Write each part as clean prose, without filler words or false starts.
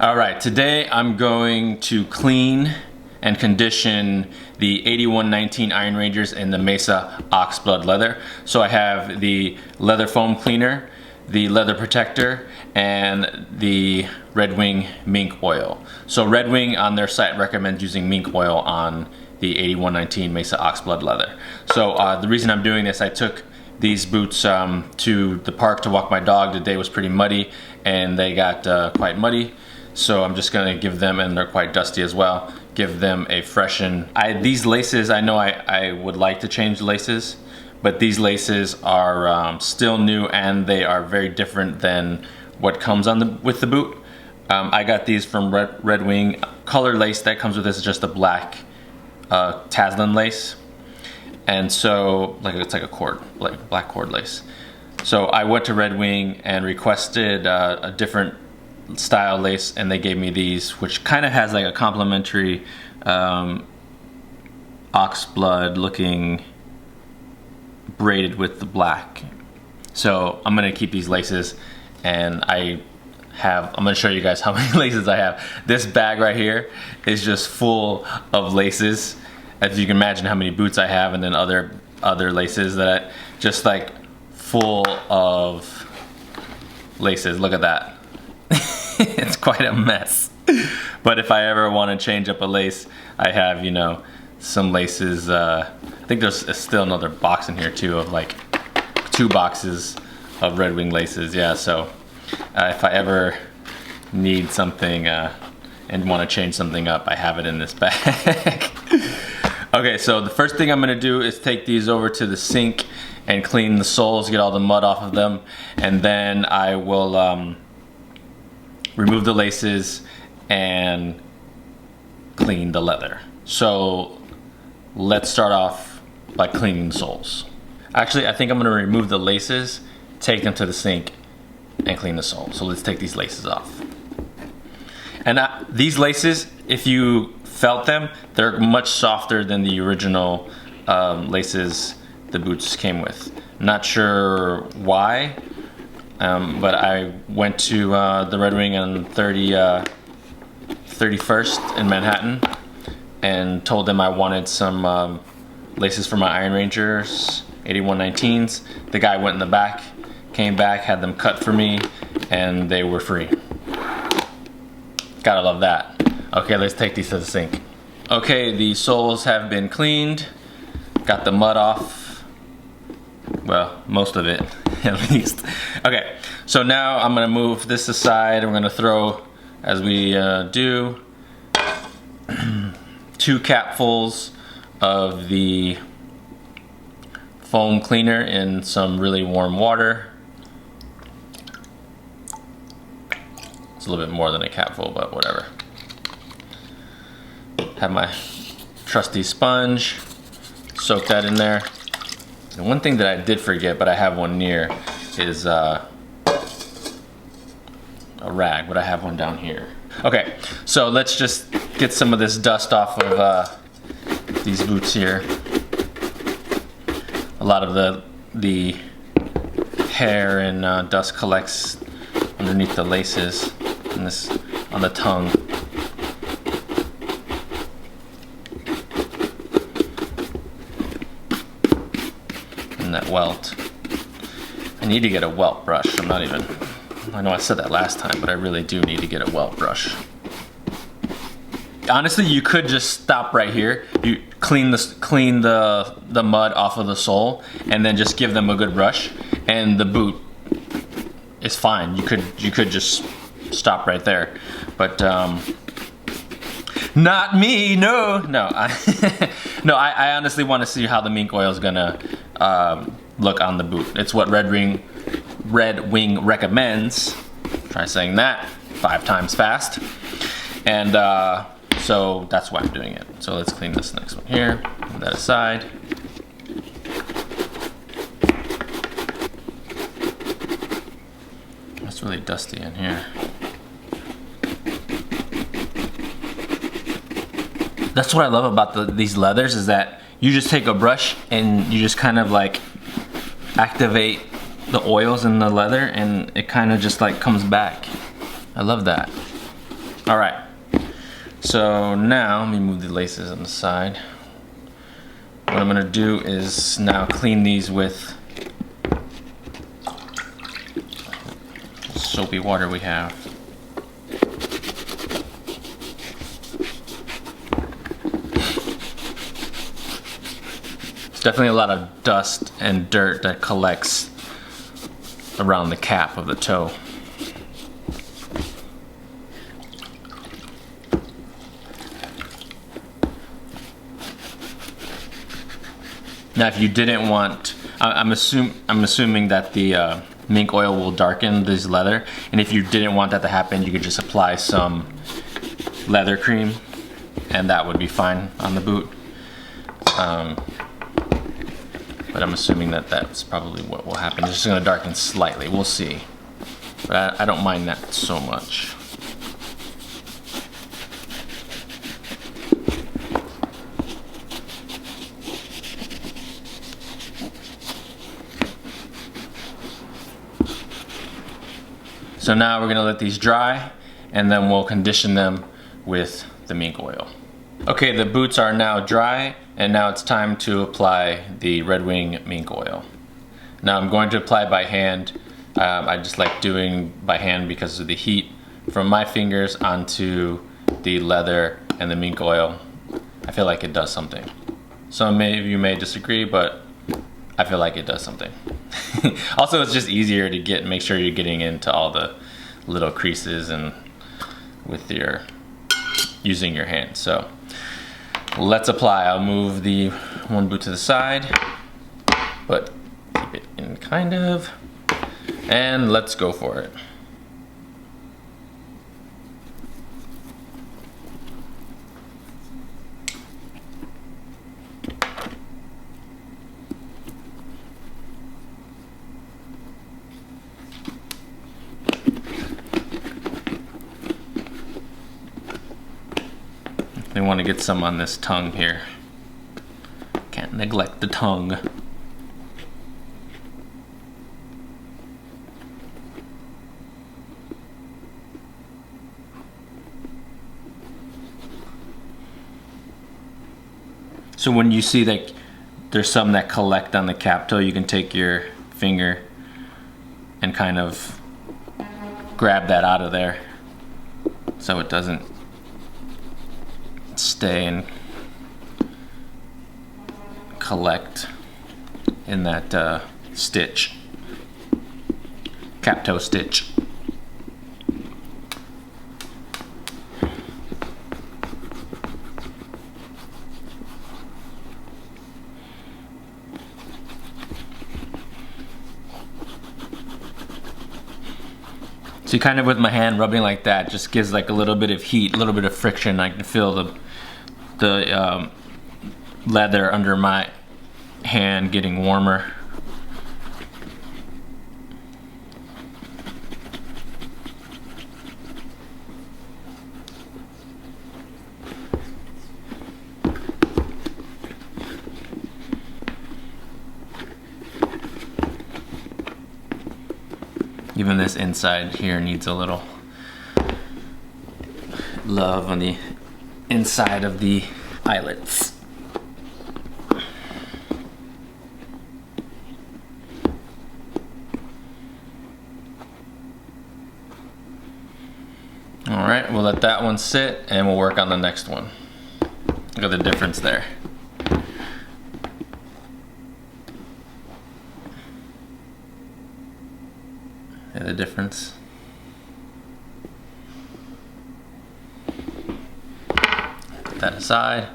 Alright, today I'm going to clean and condition the 8119 Iron Rangers in the Mesa Oxblood leather. So I have the leather foam cleaner, the leather protector, and the Redwing mink oil. So Redwing on their site recommends using mink oil on the 8119 Mesa Oxblood leather. So the reason I'm doing this, I took these boots to the park to walk my dog. The day was pretty muddy and they got quite muddy. So I'm just gonna give them, and they're quite dusty as well, give them a freshen. These laces, I know I would like to change the laces, but these laces are still new and they are very different than what comes on with the boot. I got these from Redwing. Color lace that comes with this is just a black Taslin lace. And so, it's like a cord, like black cord lace. So I went to Redwing and requested a different style lace, and they gave me these, which kind of has like a complementary oxblood looking braided with the black. So I'm gonna keep these laces, and I'm gonna show you guys how many laces I have. This bag right here is just full of laces. As you can imagine how many boots I have, and then other laces that just like full of laces. Look at that. It's quite a mess. But if I ever want to change up a lace, I have, some laces. I think there's still another box in here too of like 2 boxes of Redwing laces. Yeah, so if I ever need something and want to change something up, I have it in this bag. Okay, so the first thing I'm gonna do is take these over to the sink and clean the soles, get all the mud off of them, and then I will remove the laces and clean the leather. So let's start off by cleaning the soles. Actually, I think I'm gonna remove the laces, take them to the sink, and clean the soles. So let's take these laces off. And these laces, if you felt them, they're much softer than the original laces the boots came with. Not sure why, but I went to the Redwing on 31st in Manhattan and told them I wanted some laces for my Iron Rangers 8119s. The guy went in the back, came back, had them cut for me, and they were free. Gotta love that. Okay, let's take these to the sink. Okay, the soles have been cleaned, got the mud off. Well, most of it, at least. Okay, so now I'm gonna move this aside. I'm gonna throw, as we do, 2 capfuls of the foam cleaner in some really warm water. It's a little bit more than a capful, but whatever. Have my trusty sponge, soak that in there. And one thing that I did forget, but I have one near, is a rag, but I have one down here. Okay, so let's just get some of this dust off of these boots here. A lot of the hair and dust collects underneath the laces and this on the tongue. That welt. I need to get a welt brush. I know I said that last time, but I really do need to get a welt brush. Honestly, you could just stop right here. You clean the mud off of the sole and then just give them a good brush, and the boot is fine. You could just stop right there. But not me, no. I honestly want to see how the mink oil is gonna look on the boot. It's what Redwing recommends. Try saying that 5 times fast. And so that's why I'm doing it. So let's clean this next one here. Put that aside. It's really dusty in here. That's what I love about these leathers, is that you just take a brush and you just kind of like activate the oils in the leather, and it kind of just like comes back. I love that. All right. So now let me move the laces on the side. What I'm gonna do is now clean these with soapy water we have. It's definitely a lot of dust and dirt that collects around the cap of the toe. Now, if you didn't want, I'm assuming that the mink oil will darken this leather, and if you didn't want that to happen, you could just apply some leather cream, and that would be fine on the boot. But I'm assuming that that's probably what will happen. It's just going to darken slightly. We'll see. But I don't mind that so much. So now we're gonna let these dry, and then we'll condition them with the mink oil. Okay, the boots are now dry, and now it's time to apply the Redwing mink oil. Now I'm going to apply by hand. I just like doing by hand because of the heat from my fingers onto the leather and the mink oil. I feel like it does something. Some of you may disagree, but I feel like it does something. Also, it's just easier to make sure you're getting into all the little creases and with using your hand. So let's apply. I'll move the one boot to the side, but keep it in kind of, and let's go for it. They want to get some on this tongue here. Can't neglect the tongue. So when you see that there's some that collect on the cap toe, you can take your finger and kind of grab that out of there so it doesn't stay and collect in that stitch, cap toe stitch. So kind of with my hand rubbing like that just gives like a little bit of heat, a little bit of friction. I can feel the leather under my hand getting warmer. Even this inside here needs a little love on the inside of the eyelets. Alright, we'll let that one sit and we'll work on the next one. Look at the difference there. See the difference? Put that aside.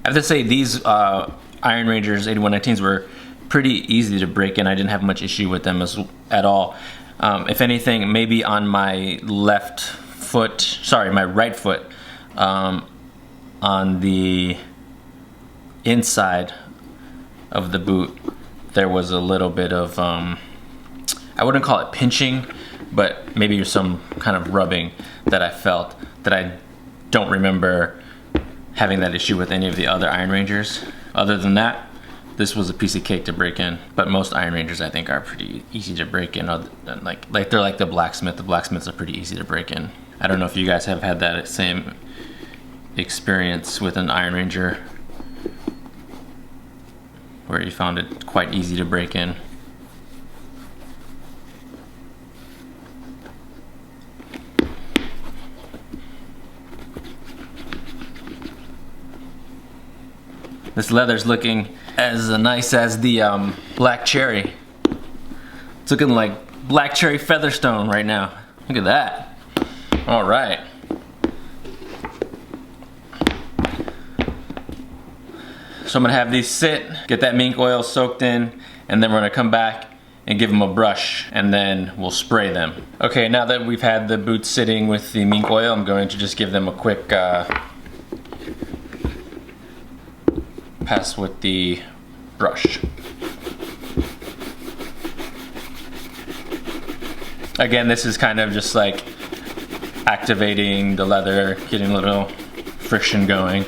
I have to say these Iron Rangers 8119s were pretty easy to break in. I didn't have much issue with them at all. If anything, maybe on my right foot, on the inside of the boot, there was a little bit of, I I wouldn't call it pinching, but maybe some kind of rubbing that I felt that I don't remember having that issue with any of the other Iron Rangers. Other than that, this was a piece of cake to break in. But most Iron Rangers I think are pretty easy to break in. Other than like they're like the blacksmith. The blacksmiths are pretty easy to break in. I don't know if you guys have had that same experience with an Iron Ranger where you found it quite easy to break in. This leather's looking as nice as the black cherry. It's looking like black cherry featherstone right now. Look at that. All right. So I'm gonna have these sit, get that mink oil soaked in, and then we're gonna come back and give them a brush, and then we'll spray them. Okay, now that we've had the boots sitting with the mink oil, I'm going to just give them a quick pass with the brush. Again, this is kind of just like activating the leather, getting a little friction going.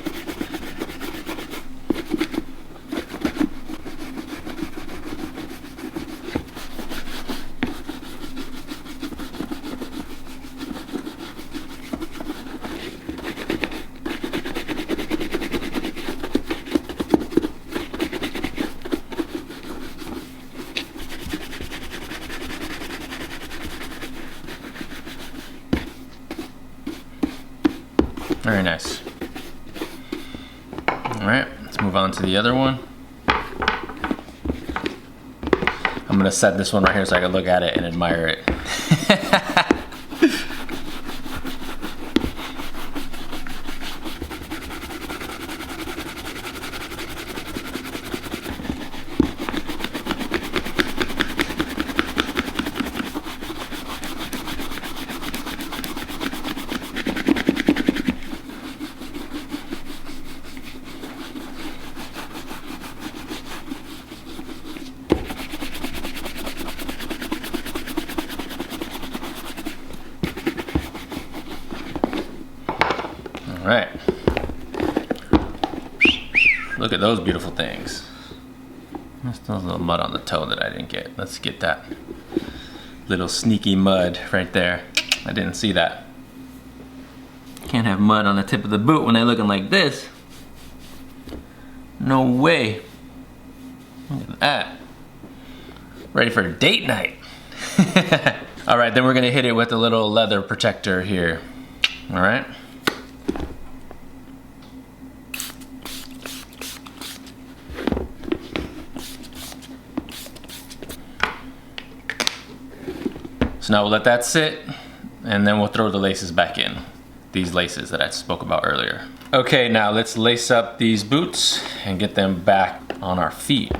Very nice. All right, let's move on to the other one. I'm gonna set this one right here so I can look at it and admire it. All right. Look at those beautiful things. There's still a little mud on the toe that I didn't get. Let's get that little sneaky mud right there. I didn't see that. Can't have mud on the tip of the boot when they're looking like this. No way. Look at that. Ready for a date night. All right, then we're gonna hit it with a little leather protector here. All right. So now we'll let that sit, and then we'll throw the laces back in. These laces that I spoke about earlier. Okay, now let's lace up these boots and get them back on our feet.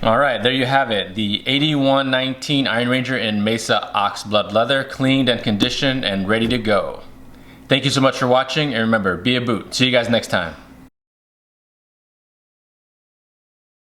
All right, there you have it. The 8119 Iron Ranger in Mesa Oxblood leather, cleaned and conditioned and ready to go. Thank you so much for watching, and remember, be a boot. See you guys next time.